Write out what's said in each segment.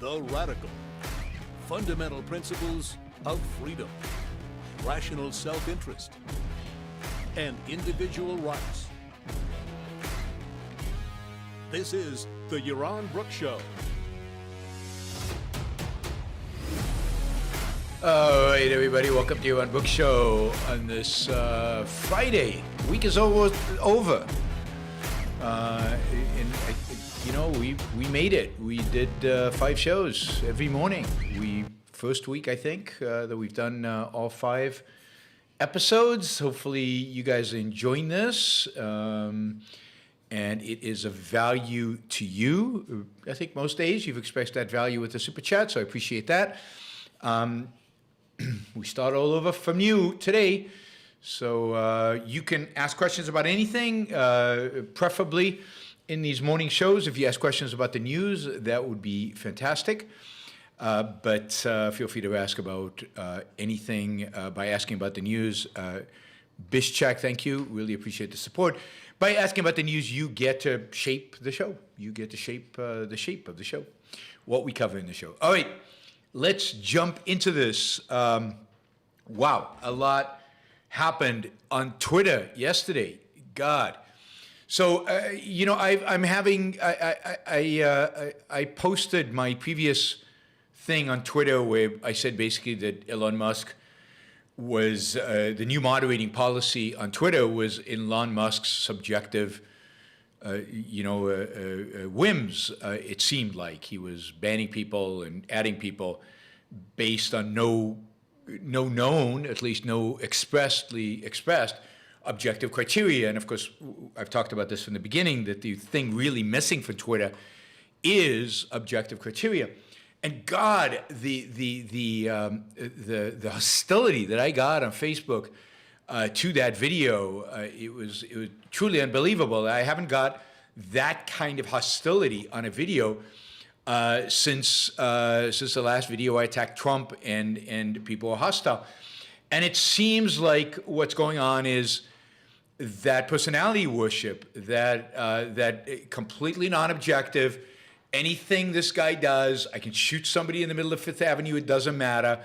The radical. Fundamental principles of freedom, rational self-interest, and individual rights. This is the Yaron Brooks Show. All right, everybody, welcome to Yaron Brooks Show on this Friday. Week is over. We made it. We did 5 shows every morning. First week, I think, that we've done all 5 episodes. Hopefully, you guys are enjoying this. And it is of value to you. I think most days you've expressed that value with the Super Chat, so I appreciate that. We start all over from you today. So you can ask questions about anything, preferably in these morning shows. If you ask questions about the news, that would be fantastic. But feel free to ask about anything by asking about the news. Bishchak, thank you. Really appreciate the support. By asking about the news, you get to shape the show. You get to shape the shape of the show, what we cover in the show. All right, let's jump into this. Wow, a lot happened on Twitter yesterday. God. So, I posted my previous thing on Twitter where I said basically that Elon Musk was, the new moderating policy on Twitter was Elon Musk's subjective, whims. It seemed like he was banning people and adding people based on no known, at least no expressly expressed, objective criteria. And of course, I've talked about this from the beginning, that the thing really missing for Twitter is objective criteria. And God, the hostility that I got on Facebook to that video, it was truly unbelievable. I haven't got that kind of hostility on a video since the last video I attacked Trump, and people are hostile. And it seems like what's going on is that personality worship, that completely non-objective. Anything this guy does, I can shoot somebody in the middle of Fifth Avenue, it doesn't matter.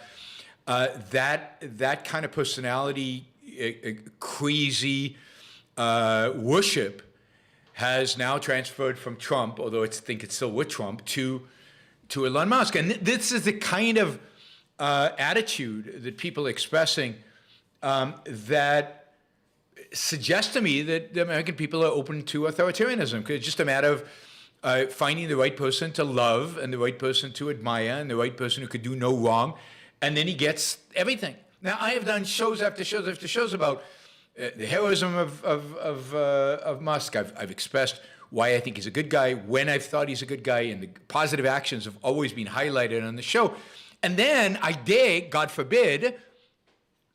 That kind of personality, crazy worship has now transferred from Trump, although I think it's still with Trump, to Elon Musk. And this is the kind of attitude that people are expressing that suggests to me that the American people are open to authoritarianism, because it's just a matter of finding the right person to love and the right person to admire and the right person who could do no wrong, and then he gets everything. Now, I have done shows after shows after shows about the heroism of Musk. I've expressed why I think he's a good guy, when I've thought he's a good guy, and the positive actions have always been highlighted on the show. And then I dare, God forbid,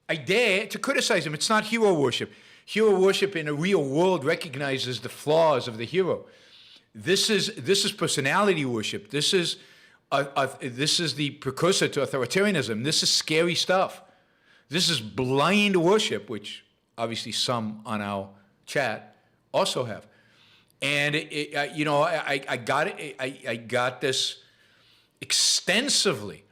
I dare to criticize him. It's not hero worship. Hero worship in a real world recognizes the flaws of the hero. This is personality worship. This is the precursor to authoritarianism. This is scary stuff. This is blind worship, which obviously some on our chat also have. And I got this extensively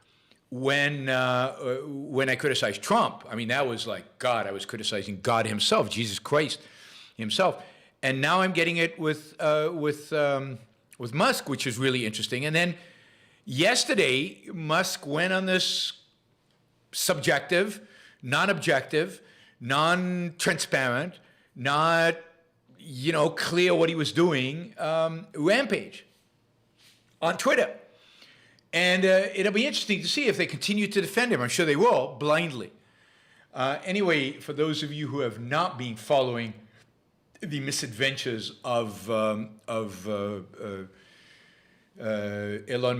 when I criticized Trump. I mean, that was like God. I was criticizing God himself, Jesus Christ himself. And now I'm getting it with Musk, which is really interesting. And then yesterday, Musk went on this subjective, non-objective, non-transparent, not clear what he was doing rampage on Twitter. And it'll be interesting to see if they continue to defend him. I'm sure they will, blindly. Anyway, for those of you who have not been following the misadventures of Elon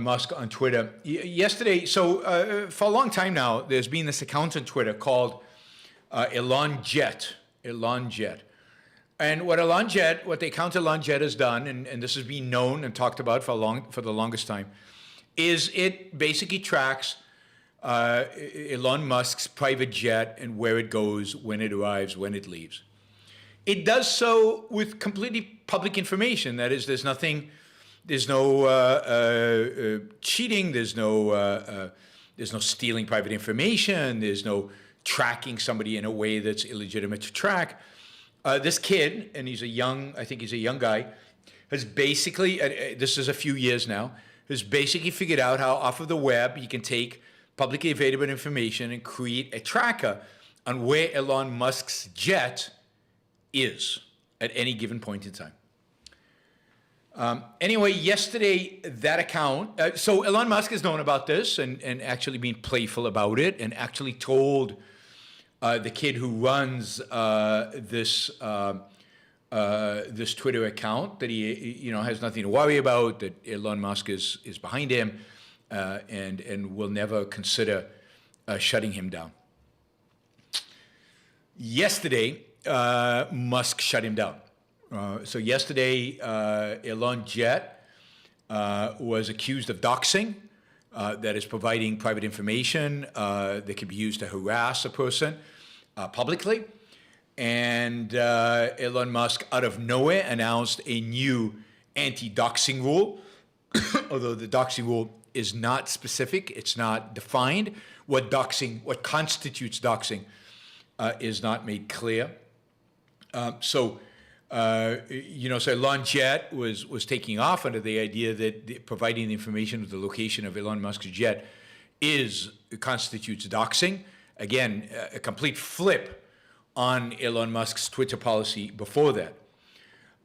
Musk on Twitter. Yesterday, so for a long time now, there's been this account on Twitter called Elon Jet. And what the account Elon Jet has done, and this has been known and talked about for the longest time, is it basically tracks Elon Musk's private jet and where it goes, when it arrives, when it leaves. It does so with completely public information. That is, there's nothing There's no cheating. There's no stealing private information. There's no tracking somebody in a way that's illegitimate to track. This kid, and I think he's a young guy, has basically, this is a few years now, has basically figured out how off of the web he can take publicly available information and create a tracker on where Elon Musk's jet is at any given point in time. Anyway, yesterday, that account, so Elon Musk has known about this and actually been playful about it and actually told the kid who runs this Twitter account that he has nothing to worry about, that Elon Musk is behind him and will never consider shutting him down. Yesterday, Musk shut him down. So yesterday, Elon Jet was accused of doxing, that is providing private information that can be used to harass a person publicly. And Elon Musk, out of nowhere, announced a new anti-doxing rule, although the doxing rule is not specific, it's not defined. What constitutes doxing is not made clear. So Elon Jet was taking off under the idea that providing the information of the location of Elon Musk's jet constitutes doxing. Again, a complete flip on Elon Musk's Twitter policy before that.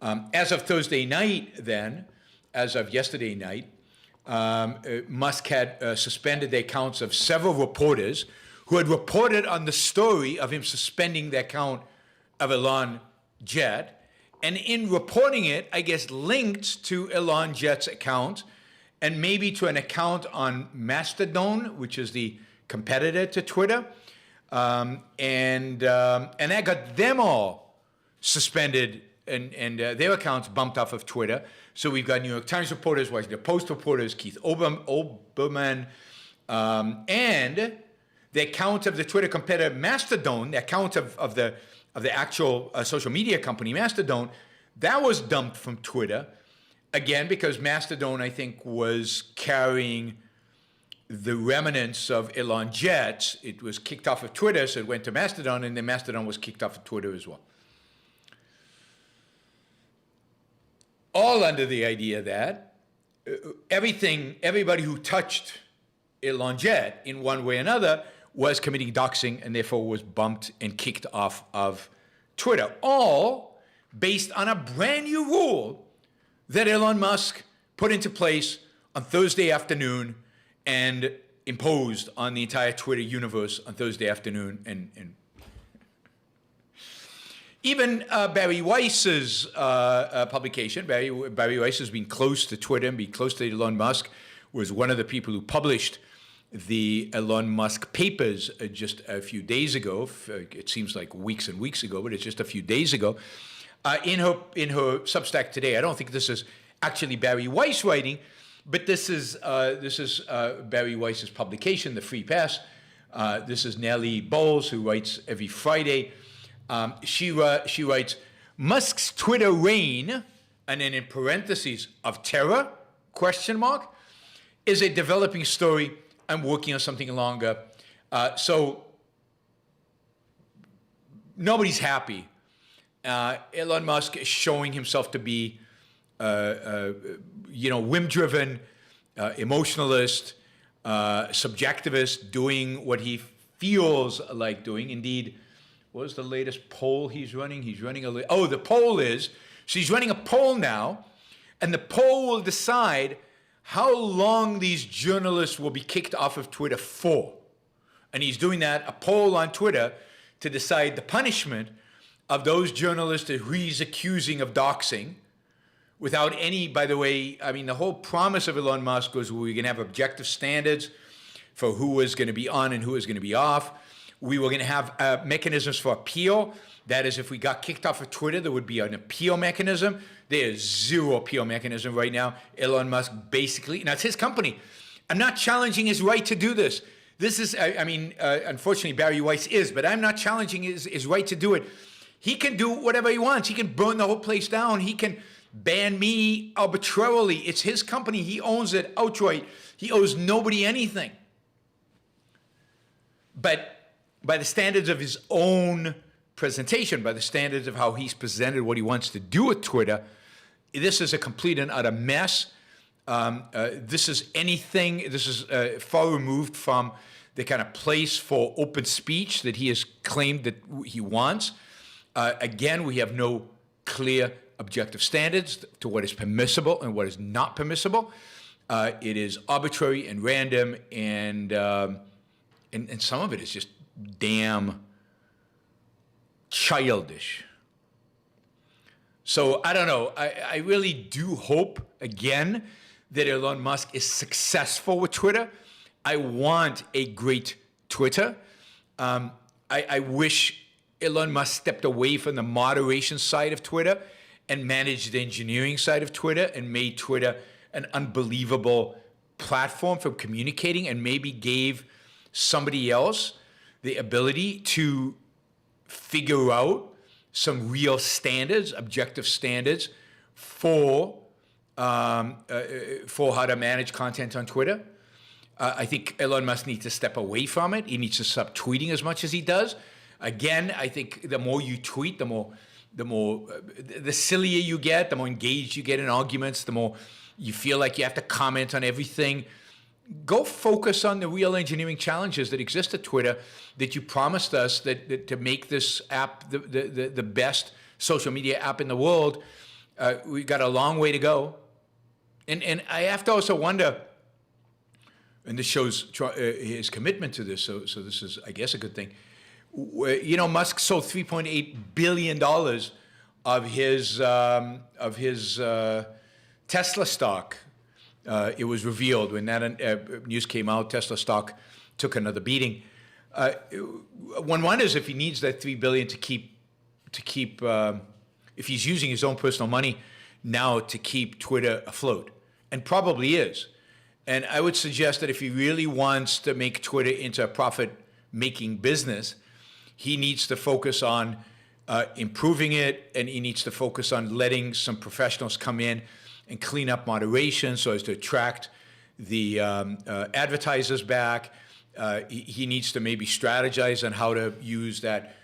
As of yesterday night, Musk had suspended the accounts of several reporters who had reported on the story of him suspending the account of Elon Jet, and in reporting it, I guess linked to Elon Jet's account and maybe to an account on Mastodon, which is the competitor to Twitter. And that got them all suspended and their accounts bumped off of Twitter. So we've got New York Times reporters, Washington Post reporters, Keith Olbermann, and the account of the Twitter competitor Mastodon, the account of the actual social media company Mastodon, that was dumped from Twitter, again because Mastodon, I think, was carrying the remnants of Elon Jet. It was kicked off of Twitter, so it went to Mastodon, and then Mastodon was kicked off of Twitter as well. All under the idea that everybody who touched Elon Jet in one way or another was committing doxing and therefore was bumped and kicked off of Twitter. All based on a brand new rule that Elon Musk put into place on Thursday afternoon and imposed on the entire Twitter universe on Thursday afternoon. And even Barry Weiss's publication, Barry Weiss has been close to Twitter and been close to Elon Musk, was one of the people who published the Elon Musk papers just a few days ago. It seems like weeks and weeks ago, but it's just a few days ago. In her Substack today, I don't think this is actually Barry Weiss writing, but this is Barry Weiss's publication, The Free Pass. This is Nellie Bowles, who writes every Friday. She writes, Musk's Twitter reign, and then in parentheses, of terror, question mark, is a developing story. I'm working on something longer. So nobody's happy. Elon Musk is showing himself to be, whim-driven, emotionalist, subjectivist, doing what he feels like doing. Indeed, what was the latest poll he's running? He's running the poll is, so he's running a poll now, and the poll will decide how long these journalists will be kicked off of Twitter for. And he's doing that, a poll on Twitter, to decide the punishment of those journalists who he's accusing of doxing, without any, by the way, I mean, the whole promise of Elon Musk was we were going to have objective standards for who was going to be on and who was going to be off. We were going to have mechanisms for appeal. That is, if we got kicked off of Twitter, there would be an appeal mechanism. There is zero appeal mechanism right now. Elon Musk basically, now it's his company. I'm not challenging his right to do this. This is, unfortunately, Barry Weiss is, but I'm not challenging his right to do it. He can do whatever he wants. He can burn the whole place down. He can ban me arbitrarily. It's his company. He owns it outright. He owes nobody anything. But by the standards of his own presentation, by the standards of how he's presented what he wants to do with Twitter, this is a complete and utter mess. This is far removed from the kind of place for open speech that he has claimed that he wants. Again, we have no clear objective standards to what is permissible and what is not permissible. It is arbitrary and random, and some of it is just damn childish. So I don't know. I really do hope, again, that Elon Musk is successful with Twitter. I want a great Twitter. I wish Elon Musk stepped away from the moderation side of Twitter and managed the engineering side of Twitter and made Twitter an unbelievable platform for communicating, and maybe gave somebody else the ability to figure out some real standards, objective standards for how to manage content on Twitter. I think Elon Musk needs to step away from it. He needs to stop tweeting as much as he does. Again, I think the more you tweet, the sillier you get, the more engaged you get in arguments, the more you feel like you have to comment on everything. Go focus on the real engineering challenges that exist at Twitter that you promised us that to make this app the best social media app in the world. We've got a long way to go. And I have to also wonder, and this shows his commitment to this, so this is, I guess, a good thing. You know, Musk sold $3.8 billion of his Tesla stock. It was revealed when that news came out. Tesla stock took another beating. One wonders if he needs that $3 billion to keep if he's using his own personal money now to keep Twitter afloat, and probably is. And I would suggest that if he really wants to make Twitter into a profit-making business, he needs to focus on improving it, and he needs to focus on letting some professionals come in and clean up moderation so as to attract the advertisers back. He needs to maybe strategize on how to use that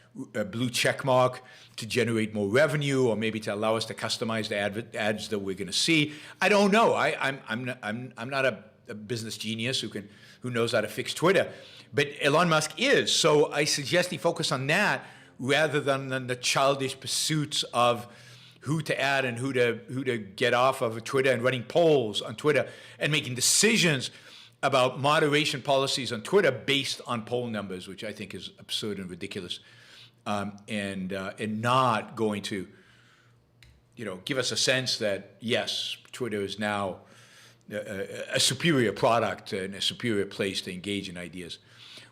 blue check mark to generate more revenue, or maybe to allow us to customize the ads that we're going to see. I don't know. I'm not a business genius who knows how to fix Twitter, but Elon Musk is. So I suggest he focus on that rather than the childish pursuits of who to add and who to get off of Twitter, and running polls on Twitter and making decisions about moderation policies on Twitter based on poll numbers, which I think is absurd and ridiculous, and not going to, give us a sense that yes, Twitter is now a superior product and a superior place to engage in ideas.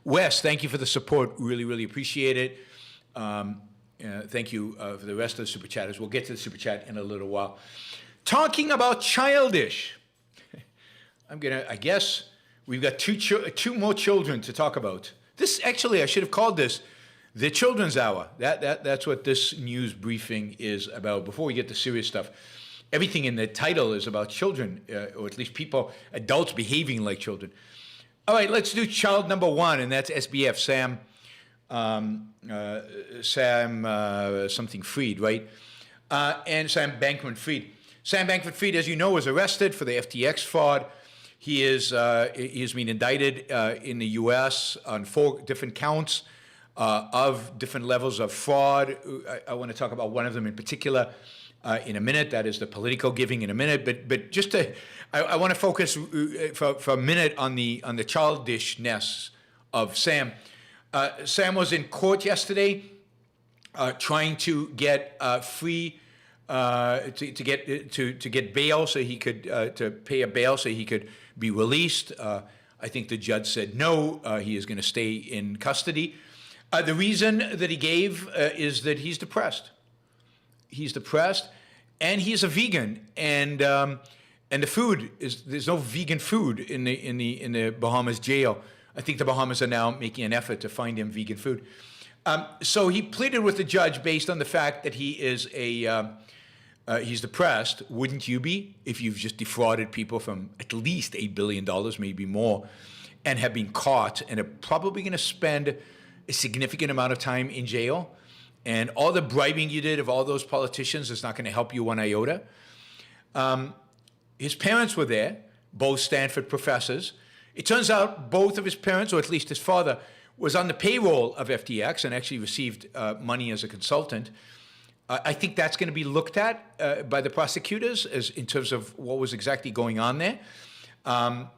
Wes, thank you for the support. Really, really appreciate it. Thank you for the rest of the Super Chatters. We'll get to the Super Chat in a little while. Talking about childish, I guess we've got two more children to talk about. This, actually, I should have called this the Children's Hour. That's what this news briefing is about. Before we get to serious stuff, everything in the title is about children, or at least adults behaving like children. All right, let's do child number one, and that's SBF, Sam something Fried, right? And Sam Bankman-Fried. Sam Bankman-Fried, as you know, was arrested for the FTX fraud. He has been indicted in the U.S. on 4 different counts of different levels of fraud. I want to talk about one of them in particular in a minute. That is the political giving in a minute. But just I want to focus for a minute on the childishness of Sam. Sam was in court yesterday, trying to get free to get bail, so he could to pay a bail so he could be released. I think the judge said no. He is going to stay in custody. The reason that he gave is that he's depressed. He's depressed, and he's a vegan, and the food there's no vegan food in the Bahamas jail. I think the Bahamas are now making an effort to find him vegan food. So he pleaded with the judge based on the fact that he is he's depressed. Wouldn't you be if you've just defrauded people from at least $8 billion, maybe more, and have been caught and are probably going to spend a significant amount of time in jail? And all the bribing you did of all those politicians is not going to help you one iota. His parents were there, both Stanford professors. It turns out both of his parents, or at least his father, was on the payroll of FTX and actually received money as a consultant. I think that's going to be looked at by the prosecutors as in terms of what was exactly going on there.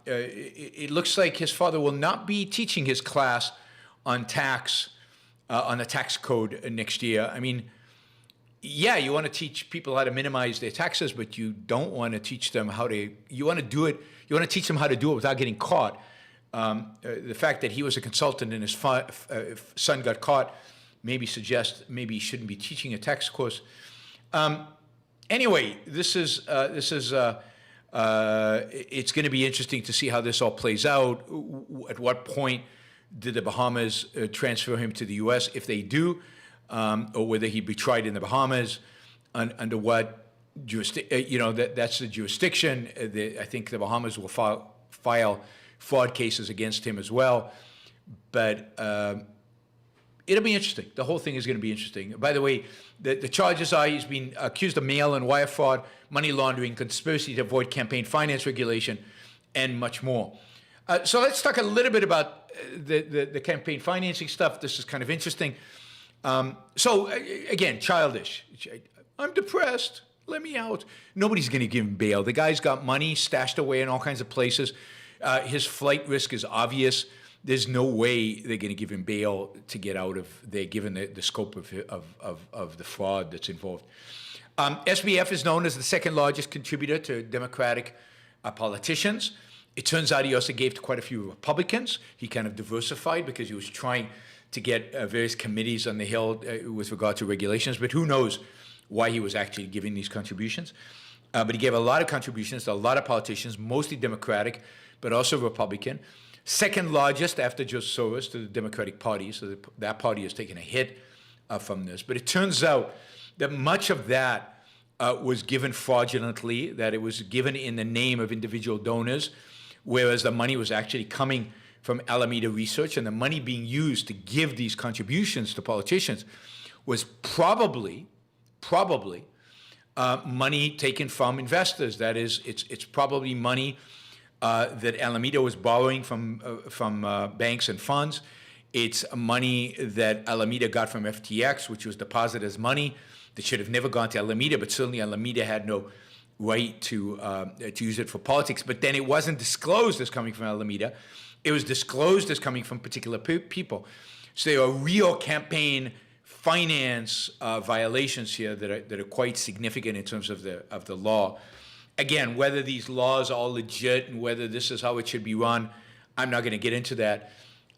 It looks like his father will not be teaching his class on on the tax code next year. I mean, yeah, you want to teach people how to minimize their taxes, but you don't want to teach them how to, you want to teach them how to do it without getting caught. The fact that he was a consultant and his son got caught maybe suggests maybe he shouldn't be teaching a tax course. Anyway, it's going to be interesting to see how this all plays out. At what point did the Bahamas transfer him to the U.S. if they do, or whether he'd be tried in the Bahamas under what jurisdiction? That's the jurisdiction. I think the Bahamas will file fraud cases against him as well, but it'll be interesting. The whole thing is going to be interesting. By the way, the charges are he's been accused of mail and wire fraud, money laundering, conspiracy to avoid campaign finance regulation, and much more. So let's talk a little bit about the campaign financing stuff. This is kind of interesting. So again, childish. I'm depressed. Let me out. Nobody's going to give him bail. The guy's got money stashed away in all kinds of places. His flight risk is obvious. There's no way they're going to give him bail to get out of there, given the scope of the fraud that's involved. SBF is known as the second largest contributor to Democratic politicians. It turns out he also gave to quite a few Republicans. He kind of diversified because he was trying to get various committees on the Hill with regard to regulations, but who knows why he was actually giving these contributions. But he gave a lot of contributions to a lot of politicians, mostly Democratic, but also Republican. Second largest after George Soros to the Democratic Party, so that party has taken a hit from this. But it turns out that much of that was given fraudulently, that it was given in the name of individual donors, whereas the money was actually coming from Alameda Research, and the money being used to give these contributions to politicians was probably money taken from investors. That is, it's probably money that Alameda was borrowing from banks and funds. It's money that Alameda got from FTX, which was deposited as money that should have never gone to Alameda, but certainly Alameda had no right to use it for politics. But then it wasn't disclosed as coming from Alameda. It was disclosed as coming from particular people. So there are real campaign finance violations here that are quite significant in terms of the law. Again, whether these laws are all legit and whether this is how it should be run, I'm not going to get into that.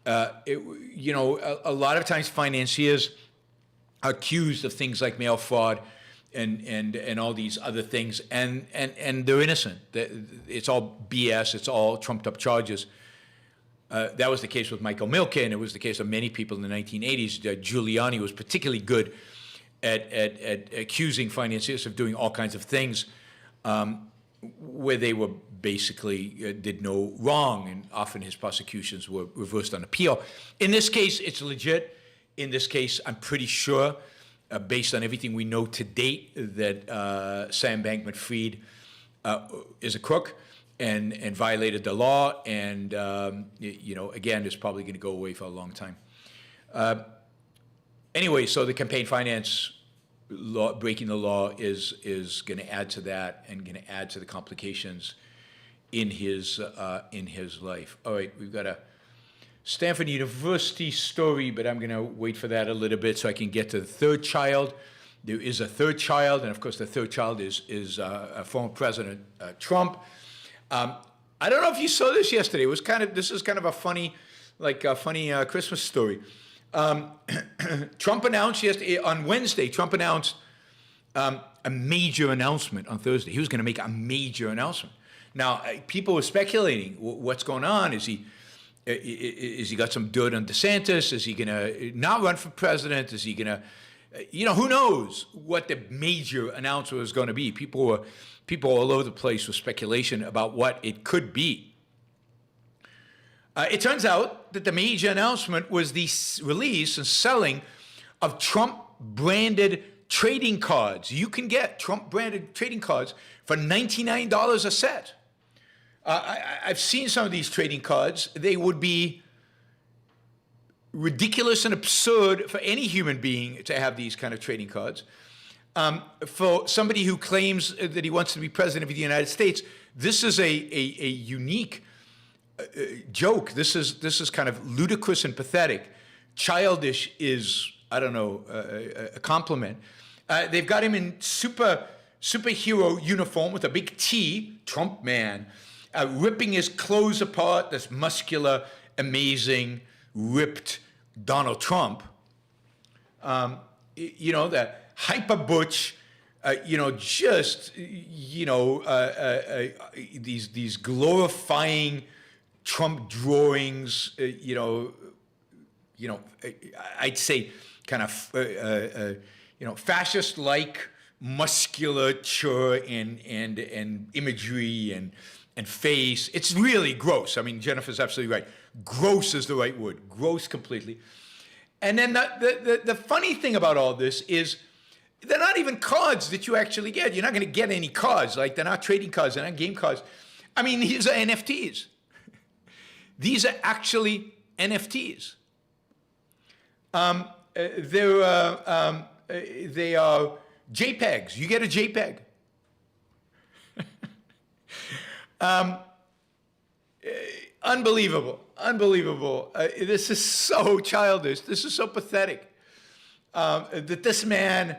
A lot of times financiers are accused of things like mail fraud and all these other things, and they're innocent. It's all BS. It's all trumped up charges. That was the case with Michael Milken. It was the case of many people in the 1980s. Giuliani was particularly good at accusing financiers of doing all kinds of things where they were basically did no wrong, and often his prosecutions were reversed on appeal. In this case, it's legit. In this case, I'm pretty sure, based on everything we know to date, that Sam Bankman-Fried is a crook and violated the law, and again, is probably going to go away for a long time. Anyway, so the campaign finance law, breaking the law, is going to add to that and going to add to the complications in his life. All right, we've got a Stanford University story, but I'm going to wait for that a little bit so I can get to the third child. There is a third child, and of course, the third child is former President Trump. I don't know if you saw this yesterday. This is kind of a funny Christmas story. Trump announced yesterday, on Wednesday, Trump announced a major announcement on Thursday. He was going to make a major announcement. Now, people were speculating, what's going on? Is he got some dirt on DeSantis? Is he going to not run for president? Is he going to who knows what the major announcement was going to be? People all over the place with speculation about what it could be. It turns out that the major announcement was the release and selling of Trump-branded trading cards. You can get Trump-branded trading cards for $99 a set. I've seen some of these trading cards. They would be ridiculous and absurd for any human being to have these kind of trading cards. For somebody who claims that he wants to be president of the United States, this is a unique joke. This is kind of ludicrous and pathetic. Childish is, I don't know, a compliment. They've got him in superhero uniform with a big T, Trump man, ripping his clothes apart, this muscular, amazing, ripped Donald Trump. The hyper butch, these glorifying Trump drawings, I'd say kind of, fascist-like musculature and imagery and face. It's really gross. I mean, Jennifer's absolutely right. Gross is the right word. Gross completely. And then the funny thing about all this is they're not even cards that you actually get. You're not going to get any cards. Like, they're not trading cards. They're not game cards. I mean, these are NFTs. These are actually NFTs. They are JPEGs. You get a JPEG. Unbelievable. This is so childish. This is so pathetic. That this man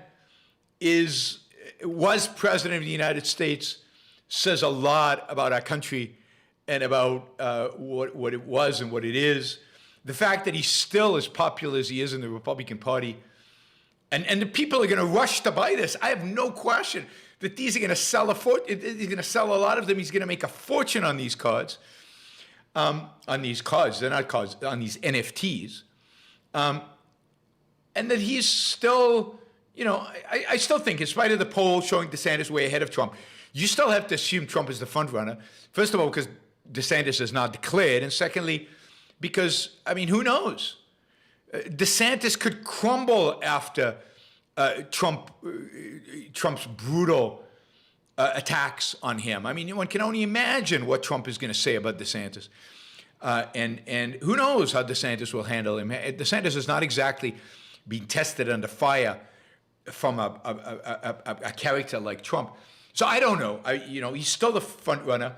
was president of the United States says a lot about our country and about what it was and what it is. The fact that he's still as popular as he is in the Republican Party, and the people are going to rush to buy this. I have no question that these are going to sell he's going to sell a lot of them. He's going to make a fortune on these cards. On these cards, they're not cards, on these NFTs. And that he's still, I still think, in spite of the poll showing DeSantis way ahead of Trump, you still have to assume Trump is the front runner. First of all, because DeSantis is not declared. And secondly, because, who knows? DeSantis could crumble after Trump's brutal attacks on him. One can only imagine what Trump is going to say about DeSantis. And who knows how DeSantis will handle him. DeSantis is not exactly being tested under fire from a character like Trump. So I don't know. He's still the front runner.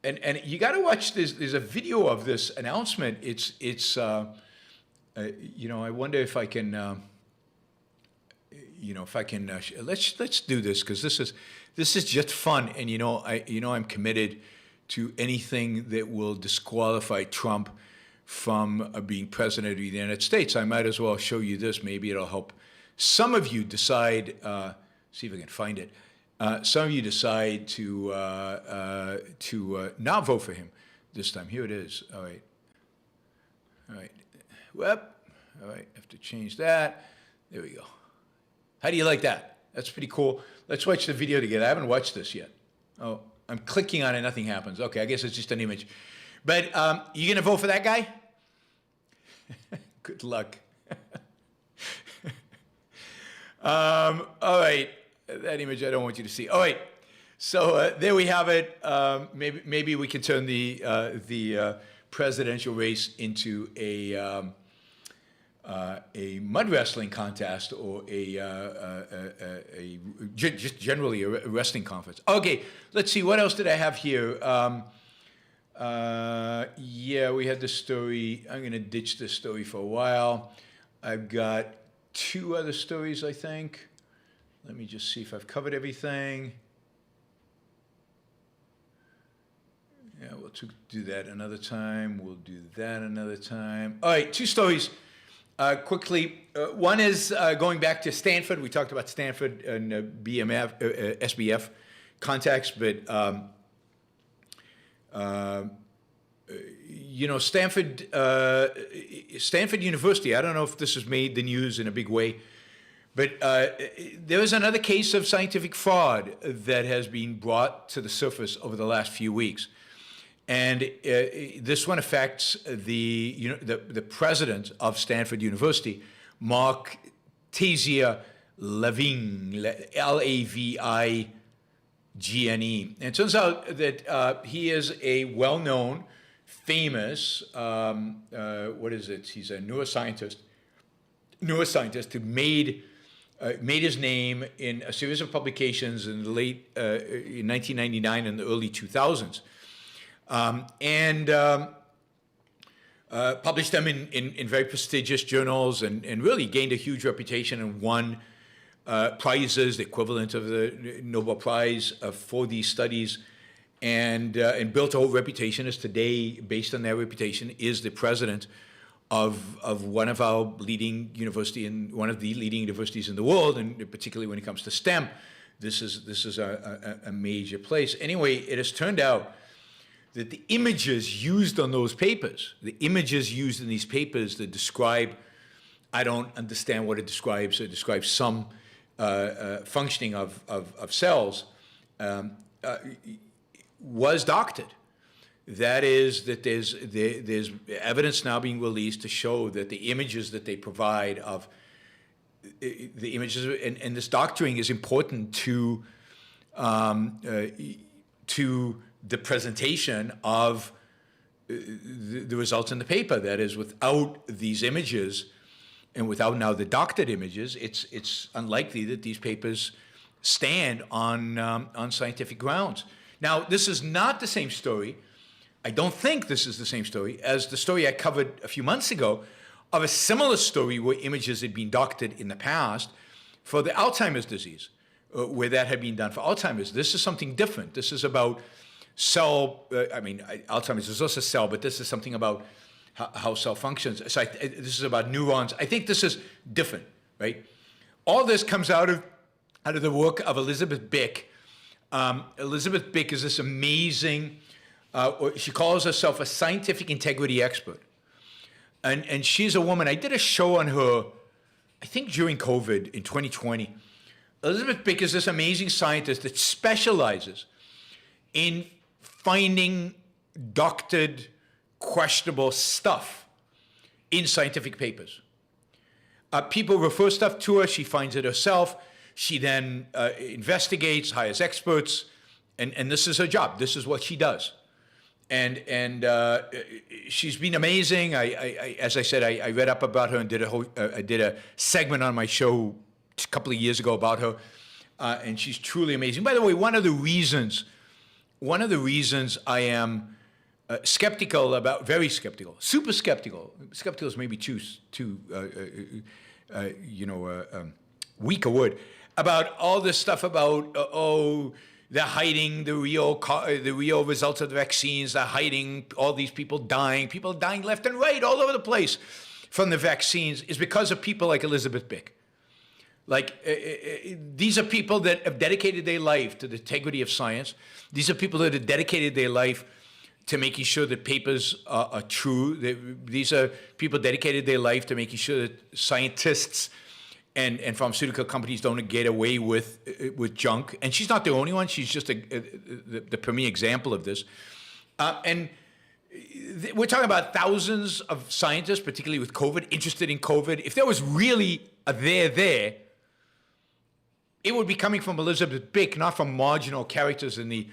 And you got to watch this. There's a video of this announcement. I wonder if I can, let's do this, because this is just fun. And I'm committed to anything that will disqualify Trump from being president of the United States. I might as well show you this. Maybe it'll help some of you decide. See if I can find it. Some of you decide to not vote for him this time. Here it is. All right. Well, all right. Have to change that. There we go. How do you like that? That's pretty cool. Let's watch the video together. I haven't watched this yet. Oh, I'm clicking on it. Nothing happens. Okay, I guess it's just an image. But you going to vote for that guy? Good luck. All right. That image I don't want you to see. All right. So there we have it. Maybe we can turn the presidential race into a mud wrestling contest or just generally a wrestling conference. Okay, let's see. What else did I have here? Yeah, we had this story. I'm going to ditch this story for a while. I've got 2 other stories, I think. Let me just see if I've covered everything. Yeah, we'll do that another time. We'll do that another time. All right, 2 stories. Quickly, one is going back to Stanford. We talked about Stanford and SBF context, but Stanford University. I don't know if this has made the news in a big way, But there is another case of scientific fraud that has been brought to the surface over the last few weeks. And this one affects the president of Stanford University, Mark Levine, Lavigne. And it turns out that he is a well-known, famous, he's a neuroscientist who made his name in a series of publications in the late in 1999 and the early 2000s. Published them in very prestigious journals and really gained a huge reputation and won prizes, the equivalent of the Nobel Prize for these studies, and built a whole reputation as today, based on their reputation, is the president of one of our leading university and one of the leading universities in the world, and particularly when it comes to STEM, this is a major place. Anyway, it has turned out that the images used on those papers, the images used in these papers that describe, I don't understand what it describes some functioning of cells, was doctored. That is, that there's evidence now being released to show that the images that they provide of the images, and this doctoring is important to the presentation of the results in the paper. That is, without these images and without now the doctored images, it's unlikely that these papers stand on scientific grounds. Now, this is not the same story. I don't think this is the same story as the story I covered a few months ago of a similar story where images had been doctored in the past for the Alzheimer's disease, where that had been done for Alzheimer's. This is something different. This is about cell, Alzheimer's is also cell, but this is something about how cell functions. So this is about neurons. I think this is different, right? All this comes out of the work of Elizabeth Bick. Elizabeth Bick is this amazing, she calls herself a scientific integrity expert. And she's a woman, I did a show on her, I think during COVID in 2020. Elizabeth Bick is this amazing scientist that specializes in finding doctored, questionable stuff in scientific papers. People refer stuff to her, she finds it herself, she then investigates, hires experts, and this is her job, this is what she does. And she's been amazing. As I said, I read up about her and did a segment on my show a couple of years ago about her, and she's truly amazing. By the way, one of the reasons I am skeptical about, very skeptical, super skeptical. Skeptical is maybe too weak a word, about all this stuff about they're hiding the real results of the vaccines. They're hiding all these people dying left and right all over the place from the vaccines, is because of people like Elizabeth Bick. Like, these are people that have dedicated their life to the integrity of science. These are people that have dedicated their life to making sure that papers are true. These are people dedicated their life to making sure that scientists and pharmaceutical companies don't get away with junk. And she's not the only one. She's just the premier example of this. And we're talking about thousands of scientists, particularly with COVID, interested in COVID. If there was really a there, it would be coming from Elizabeth Bick, not from marginal characters in the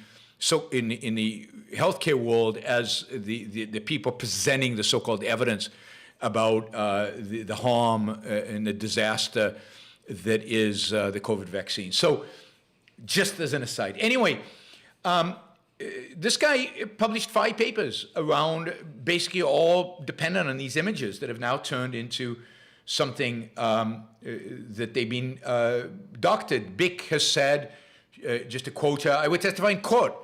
healthcare world as the people presenting the so-called evidence about the harm and the disaster that is the COVID vaccine. So, just as an aside. Anyway, this guy published 5 papers around, basically all dependent on these images that have now turned into something that they've been doctored. Bick has said, just to quote her, "I would testify in court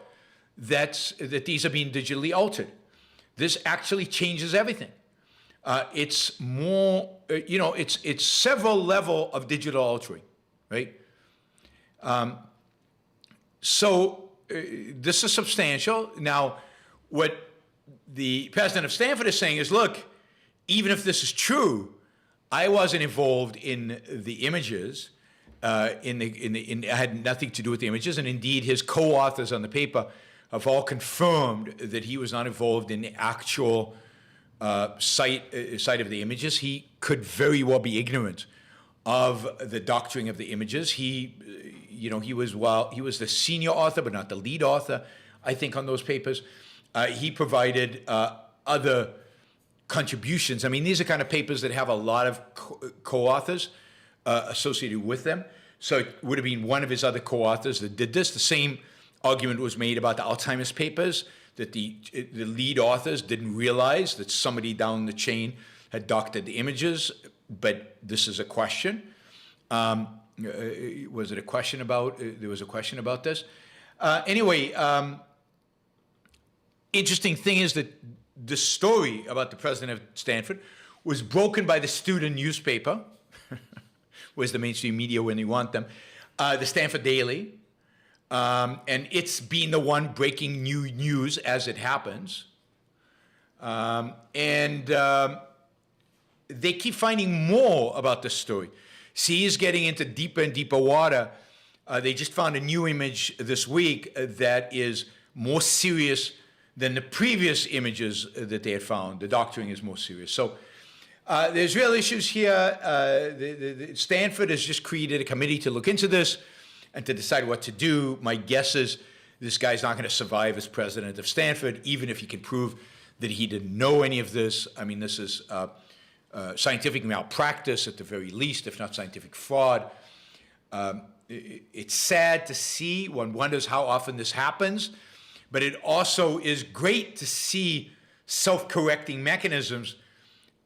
that these are being digitally altered. This actually changes everything. It's more, it's several level of digital altering, right? So this is substantial. Now, what the president of Stanford is saying is, look, even if this is true, I wasn't involved in the images. I had nothing to do with the images, and indeed, his co-authors on the paper have all confirmed that he was not involved in the actual site of the images. He could very well be ignorant of the doctoring of the images. He was the senior author, but not the lead author, I think, on those papers. He provided other contributions. I mean, these are kind of papers that have a lot of co-authors associated with them. So it would have been one of his other co-authors that did this. The same argument was made about the Alzheimer's papers, that the lead authors didn't realize that somebody down the chain had doctored the images. But this is a question. Was it a question about? There was a question about this. Anyway, interesting thing is that the story about the president of Stanford was broken by the student newspaper. Where's the mainstream media when you want them? The Stanford Daily. And it's been the one breaking new news as it happens. They keep finding more about this story. Sea is getting into deeper and deeper water. They just found a new image this week that is more serious than the previous images that they had found. The doctoring is more serious. So there's real issues here. Stanford has just created a committee to look into this and to decide what to do. My guess is this guy's not going to survive as president of Stanford, even if he can prove that he didn't know any of this. I mean, this is scientific malpractice at the very least, if not scientific fraud. It's sad to see. One wonders how often this happens, but it also is great to see self-correcting mechanisms.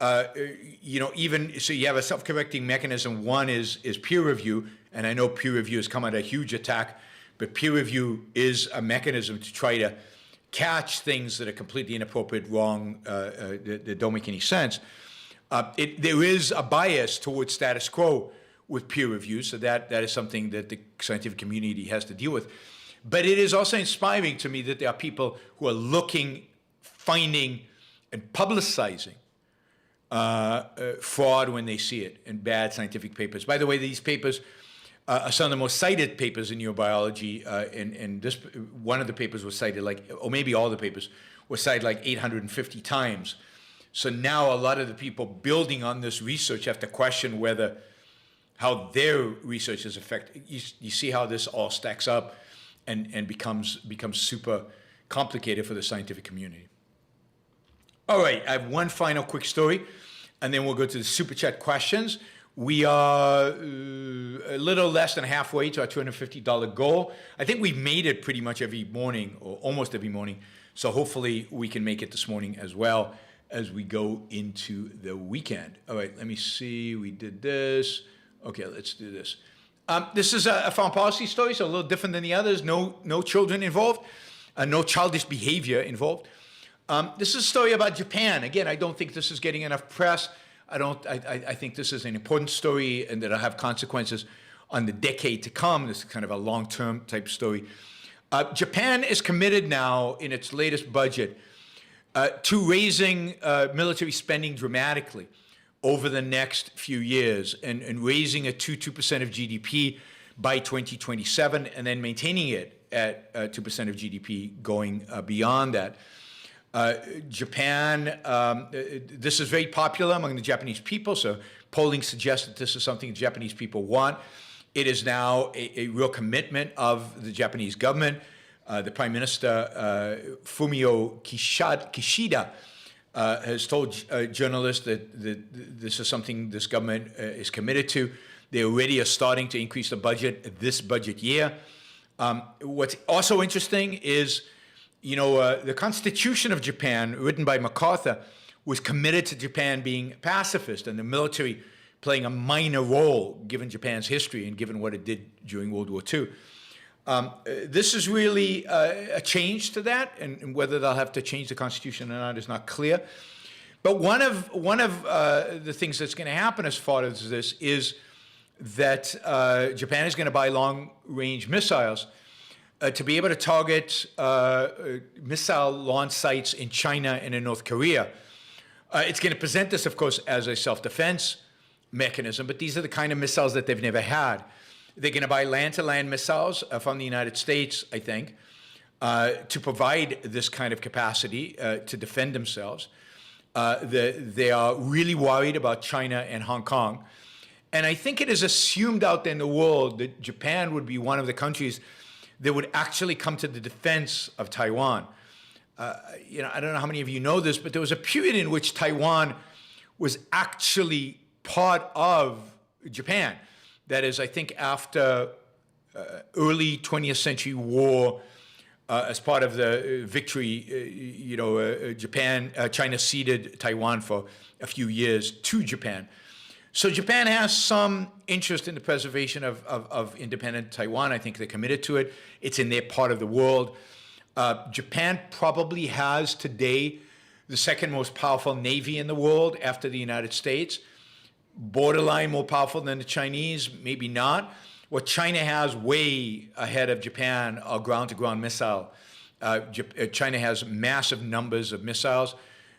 Even so, you have a self-correcting mechanism. One is peer review, and I know peer review has come under a huge attack, but peer review is a mechanism to try to catch things that are completely inappropriate, wrong, that don't make any sense. There is a bias towards status quo with peer review, so that is something that the scientific community has to deal with. But it is also inspiring to me that there are people who are looking, finding, and publicizing fraud when they see it in bad scientific papers. By the way, these papers are some of the most cited papers in neurobiology, and this one of the papers was cited or maybe all the papers were cited like 850 times. So now a lot of the people building on this research have to question how their research is affected. You see how this all stacks up and becomes super complicated for the scientific community. All right, I have one final quick story, and then we'll go to the Super Chat questions. We are a little less than halfway to our $250 goal. I think we've made it pretty much every morning, or almost every morning, so hopefully we can make it this morning as well as we go into the weekend. All right, let me see. We did this. Okay, let's do this. This is a foreign policy story, so a little different than the others. No children involved, no childish behavior involved. This is a story about Japan. Again, I don't think this is getting enough press. I think this is an important story and that it'll have consequences on the decade to come. This is kind of a long-term type story. Japan is committed now in its latest budget to raising military spending dramatically over the next few years and raising it to 2% of GDP by 2027 and then maintaining it at 2% of GDP going beyond that. Japan, this is very popular among the Japanese people, so polling suggests that this is something the Japanese people want. It is now a real commitment of the Japanese government. The Prime Minister, Fumio Kishida, has told journalists that this is something this government is committed to. They already are starting to increase the budget this budget year. What's also interesting is, the Constitution of Japan, written by MacArthur, was committed to Japan being pacifist and the military playing a minor role given Japan's history and given what it did during World War II. This is really a change to that, and whether they'll have to change the Constitution or not is not clear. But one of the things that's going to happen as far as this is that Japan is going to buy long-range missiles to be able to target missile launch sites in China and in North Korea. It's going to present this, of course, as a self-defense mechanism, but these are the kind of missiles that they've never had. They're going to buy land-to-land missiles from the United States, I think, to provide this kind of capacity to defend themselves. They are really worried about China and Hong Kong. And I think it is assumed out there in the world that Japan would be one of the countries that would actually come to the defense of Taiwan. You know, I don't know how many of you know this, but there was a period in which Taiwan was actually part of Japan. That is, I think after early 20th century war, as part of the victory, China ceded Taiwan for a few years to Japan. So Japan has some interest in the preservation of independent Taiwan. I think they're committed to it. It's in their part of the world. Japan probably has today the second most powerful navy in the world after the United States. Borderline more powerful than the Chinese, maybe not. What China has way ahead of Japan are ground-to-ground missile. China has massive numbers of missiles.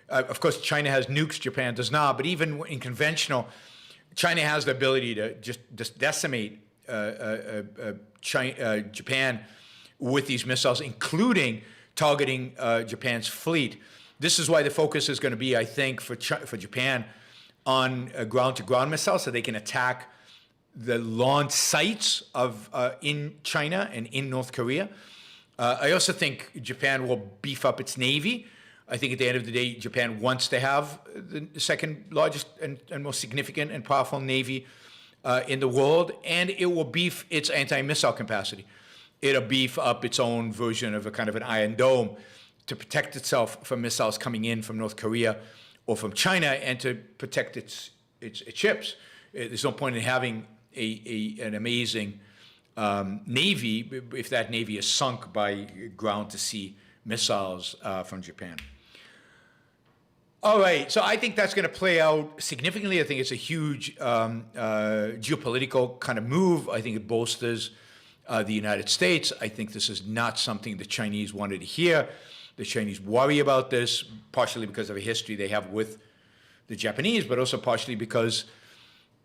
Of course, China has nukes, Japan does not, but even in conventional, China has the ability to just decimate Japan with these missiles, including targeting Japan's fleet. This is why the focus is going to be, I think, for Japan on ground-to-ground missiles, so they can attack the launch sites of in China and in North Korea. I also think Japan will beef up its navy. I think at the end of the day, Japan wants to have the second largest and most significant and powerful navy in the world, and it will beef its anti-missile capacity. It'll beef up its own version of a kind of an Iron Dome to protect itself from missiles coming in from North Korea or from China, and to protect its ships. There's no point in having an amazing navy if that navy is sunk by ground-to-sea missiles from Japan. All right, so I think that's going to play out significantly. I think it's a huge geopolitical kind of move. I think it bolsters the United States. I think this is not something the Chinese wanted to hear. The Chinese worry about this, partially because of a history they have with the Japanese, but also partially because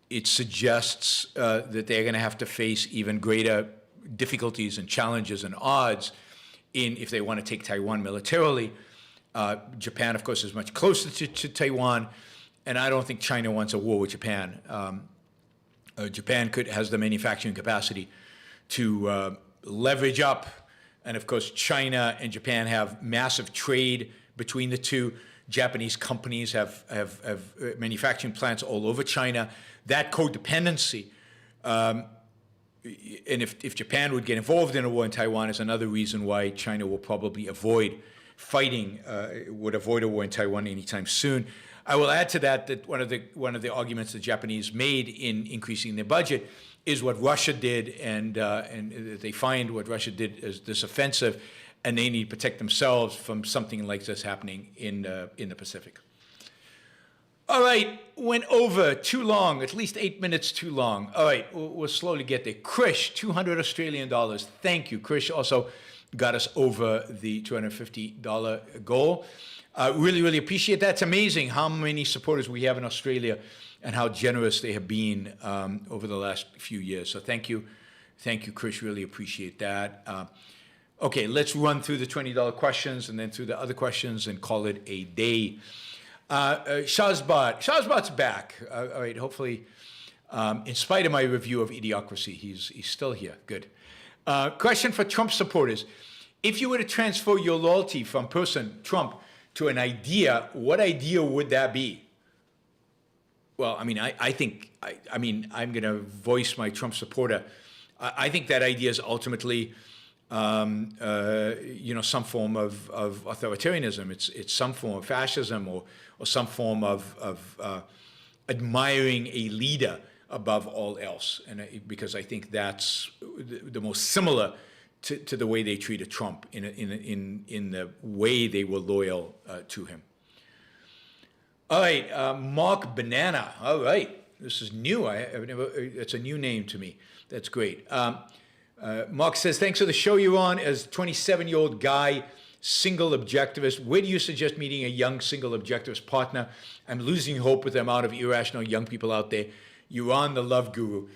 it suggests that they're going to have to face even greater difficulties and challenges and odds if they want to take Taiwan militarily. Japan, of course, is much closer to Taiwan, and I don't think China wants a war with Japan. Japan has the manufacturing capacity to leverage up, and of course, China and Japan have massive trade between the two. Japanese companies have manufacturing plants all over China. That codependency, and if Japan would get involved in a war in Taiwan, is another reason why China will probably avoid a war in Taiwan anytime soon. I will add to that one of the arguments the Japanese made in increasing their budget is what Russia did, and they find what Russia did as this offensive, and they need to protect themselves from something like this happening in the Pacific. All right, went over too long, at least 8 minutes too long. All right, we'll slowly get there. Krish, $200 Australian. Thank you. Krish also got us over the $250 goal. Really, really appreciate that. It's amazing how many supporters we have in Australia and how generous they have been over the last few years. So thank you. Thank you, Krish. Really appreciate that. Okay, let's run through the $20 questions and then through the other questions and call it a day. Shazbat's back. All right, hopefully, in spite of my review of Idiocracy, he's still here. Good. Question for Trump supporters. If you were to transfer your loyalty from Trump, to an idea, what idea would that be? Well, I mean, I'm going to voice my Trump supporter. I think that idea is ultimately, some form of authoritarianism. It's some form of fascism or some form of admiring a leader above all else. And because I think that's the most similar to the way they treated Trump in the way they were loyal to him. All right, Mark Banana. All right, this is new. It's a new name to me. That's great. Mark says, thanks for the show you're on. As a 27-year-old guy, single objectivist, where do you suggest meeting a young single objectivist partner? I'm losing hope with the amount of irrational young people out there. Yaron, the love guru.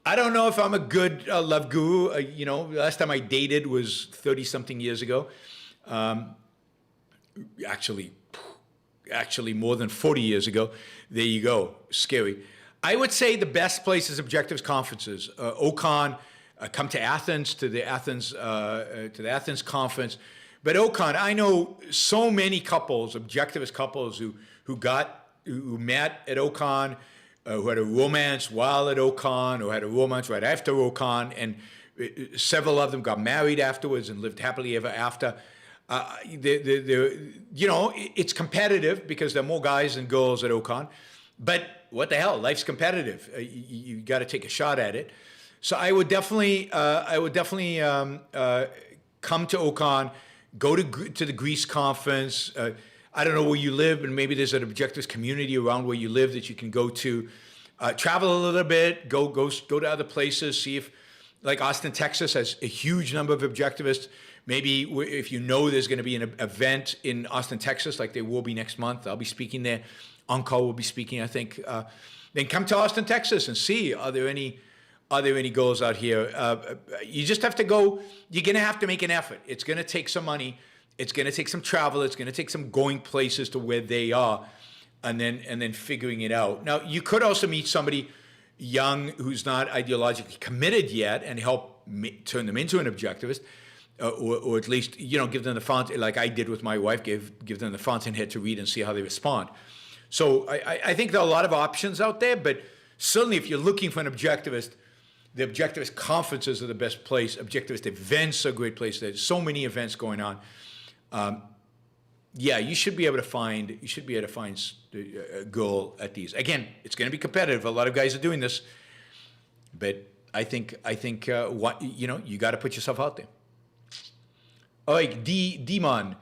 I don't know if I'm a good love guru. You know, last time I dated was 30-something years ago. Actually more than 40 years ago. There you go. Scary. I would say the best place is objectivist conferences. OCON, come to Athens, to the Athens conference. But OCON, I know so many couples, objectivist couples who met at OCON, who had a romance while at OCON, or had a romance right after OCON, and several of them got married afterwards and lived happily ever after. You know, it's competitive because there are more guys than girls at OCON, but what the hell? Life's competitive. You got to take a shot at it. So I would definitely come to OCON, go to the Greece conference. I don't know where you live, but maybe there's an objectivist community around where you live that you can go to. Travel a little bit, go to other places, see if, like Austin, Texas has a huge number of objectivists. Maybe if you know there's going to be an event in Austin, Texas, like there will be next month, I'll be speaking there. Uncle will be speaking, I think. Then come to Austin, Texas, and see, are there any goals out here? You just have to go. You're going to have to make an effort. It's going to take some money. It's going to take some travel. It's going to take some going places to where they are, and then figuring it out. Now, you could also meet somebody young who's not ideologically committed yet and help turn them into an objectivist. Or at least, you know, give them the fountain, like I did with my wife, give them the fountainhead to read and see how they respond. So I think there are a lot of options out there, but certainly if you're looking for an objectivist, the objectivist conferences are the best place. Objectivist events are a great place. There's so many events going on. Yeah, you should be able to find a girl at these. Again, it's going to be competitive. A lot of guys are doing this, but I think you know, you got to put yourself out there. All right, Demon.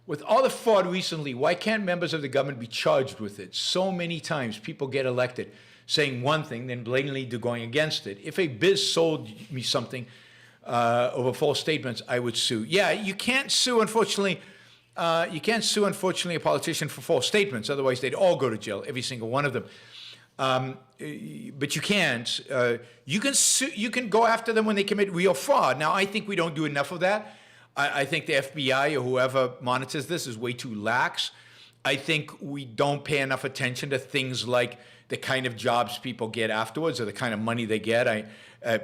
With all the fraud recently, why can't members of the government be charged with it? So many times people get elected saying one thing, then blatantly going against it. If a biz sold me something over false statements, I would sue. Yeah, you can't sue, unfortunately. You can't sue, unfortunately, a politician for false statements. Otherwise, they'd all go to jail, every single one of them. But you can't. You can sue, you can go after them when they commit real fraud. Now, I think we don't do enough of that. I think the FBI or whoever monitors this is way too lax. I think we don't pay enough attention to things like the kind of jobs people get afterwards or the kind of money they get.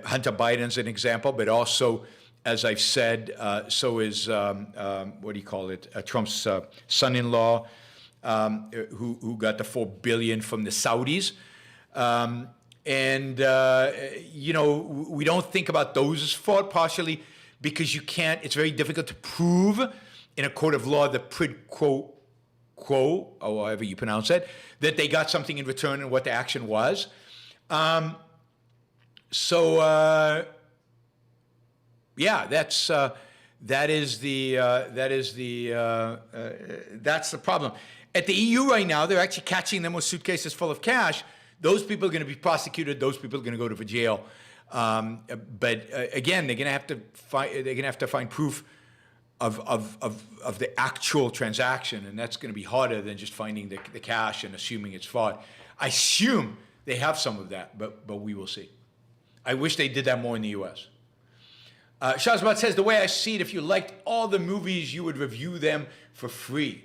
Hunter Biden's an example, but also, as I've said, so is, what do you call it, Trump's son-in-law, who got the $4 billion from the Saudis. You know, we don't think about those as fraud, partially because you can't, it's very difficult to prove in a court of law the quid pro quo, or however you pronounce it, that they got something in return and what the action was. Yeah, that's the problem. At the EU right now, they're actually catching them with suitcases full of cash. Those people are going to be prosecuted. Those people are going to go to jail. Again, they're going to have to find proof of the actual transaction, and that's going to be harder than just finding the cash and assuming it's fraud. I assume they have some of that, but we will see. I wish they did that more in the U.S. Shazbat says, the way I see it, if you liked all the movies, you would review them for free.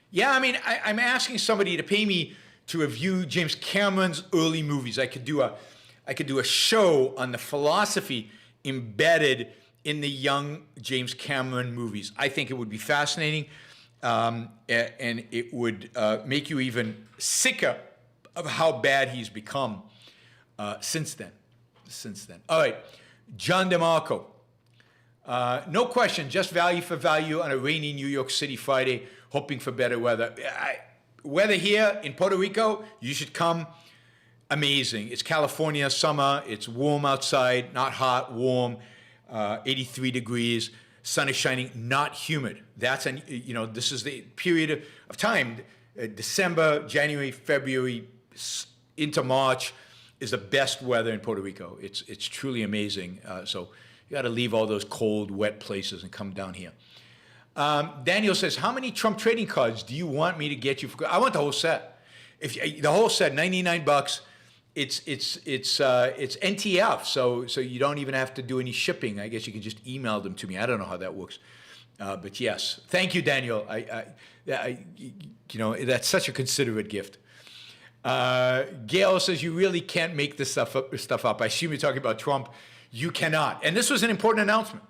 Yeah, I mean, I'm asking somebody to pay me to review James Cameron's early movies. I could do a show on the philosophy embedded in the young James Cameron movies. I think it would be fascinating, and it would make you even sicker of how bad he's become since then. All right, John DeMarco. No question, just value for value on a rainy New York City Friday, hoping for better weather. Weather here in Puerto Rico, you should come. Amazing. It's California summer. It's warm outside, not hot, warm, 83 degrees. Sun is shining, not humid. That's, this is the period of time. December, January, February, into March is the best weather in Puerto Rico. It's truly amazing. So you got to leave all those cold, wet places and come down here. Daniel says, how many Trump trading cards do you want me to get you? I want the whole set. The whole set, $99. it's NTF, so you don't even have to do any shipping. I guess you can just email them to me. I don't know how that works, but yes, thank you, Daniel. That's such a considerate gift. Gail says you really can't make this stuff up. I assume you're talking about Trump. You cannot. And this was an important announcement.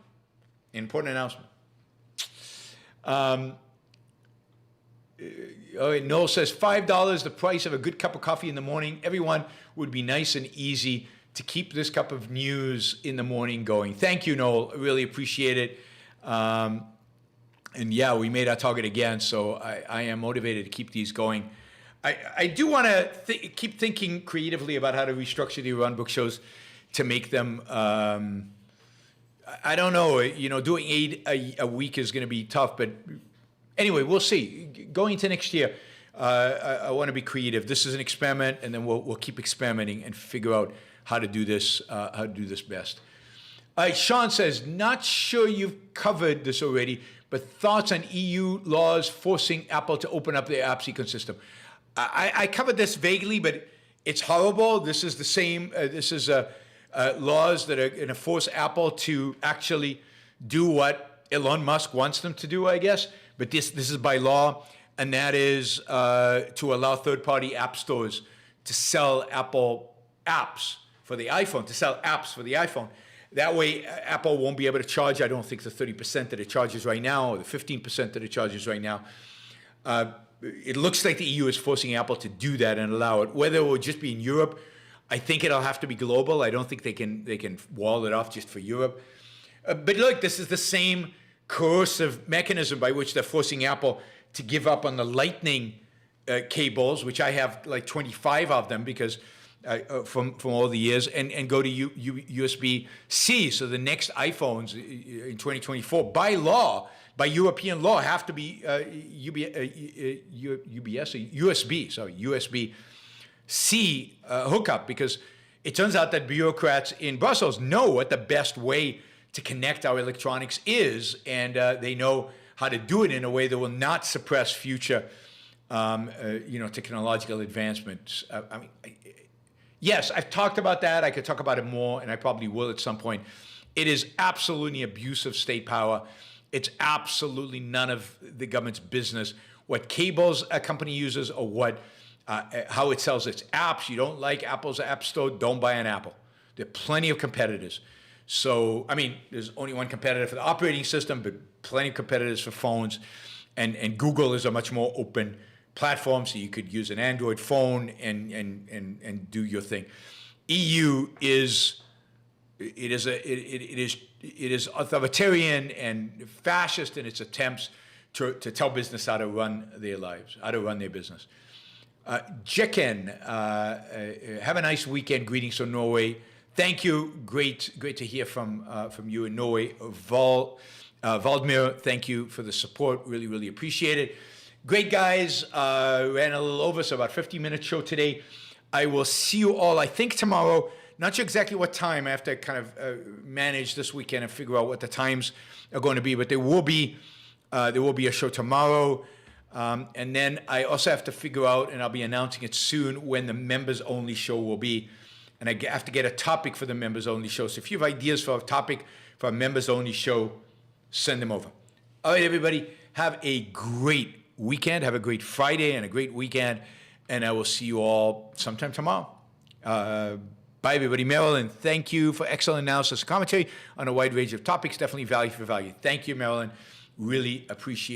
Noel says $5, the price of a good cup of coffee in the morning. Everyone would be nice and easy to keep this cup of news in the morning going. Thank you, Noel. I really appreciate it. And yeah, we made our target again, so I am motivated to keep these going. I do want to keep thinking creatively about how to restructure the Iran book shows to make them, I don't know, doing 8 a week is going to be tough, but anyway, we'll see. Going into next year, I want to be creative. This is an experiment, and then we'll keep experimenting and figure out how to do this best. Sean says, not sure you've covered this already, but thoughts on EU laws forcing Apple to open up their apps ecosystem. I covered this vaguely, but it's horrible. This is the same. This is laws that are going to force Apple to actually do what Elon Musk wants them to do, I guess. But this is by law, and that is to allow third-party app stores to sell Apple apps for the iPhone, That way, Apple won't be able to charge, I don't think, the 30% that it charges right now, or the 15% that it charges right now. It looks like the EU is forcing Apple to do that and allow it. Whether it will just be in Europe, I think it'll have to be global. I don't think they can wall it off just for Europe. But look, this is the same coercive mechanism by which they're forcing Apple to give up on the Lightning cables, which I have like 25 of them because from all the years, and go to USB-C. So the next iPhones in 2024, by law, by European law, have to be USB-C hookup, because it turns out that bureaucrats in Brussels know what the best way to connect our electronics is, and they know how to do it in a way that will not suppress future, technological advancements. Yes, I've talked about that. I could talk about it more, and I probably will at some point. It is absolutely an abuse of state power. It's absolutely none of the government's business what cables a company uses or how it sells its apps. You don't like Apple's App Store, don't buy an Apple. There are plenty of competitors. So, there's only one competitor for the operating system, but plenty of competitors for phones. And Google is a much more open platform, so you could use an Android phone and do your thing. EU is authoritarian and fascist in its attempts to tell business how to run their lives, how to run their business. Jekken, have a nice weekend. Greetings from Norway. Thank you. Great to hear from you in Norway. Valdemir, thank you for the support. Really, really appreciate it. Great, guys. Ran a little over, so about 50-minute show today. I will see you all, I think, tomorrow. Not sure exactly what time. I have to kind of manage this weekend and figure out what the times are going to be. But there will be a show tomorrow. And then I also have to figure out, and I'll be announcing it soon, when the members-only show will be. And I have to get a topic for the members-only show. So if you have ideas for a topic for a members-only show, send them over. All right, everybody, have a great weekend. Have a great Friday and a great weekend. And I will see you all sometime tomorrow. Bye, everybody. Marilyn, thank you for excellent analysis and commentary on a wide range of topics. Definitely value for value. Thank you, Marilyn. Really appreciate it.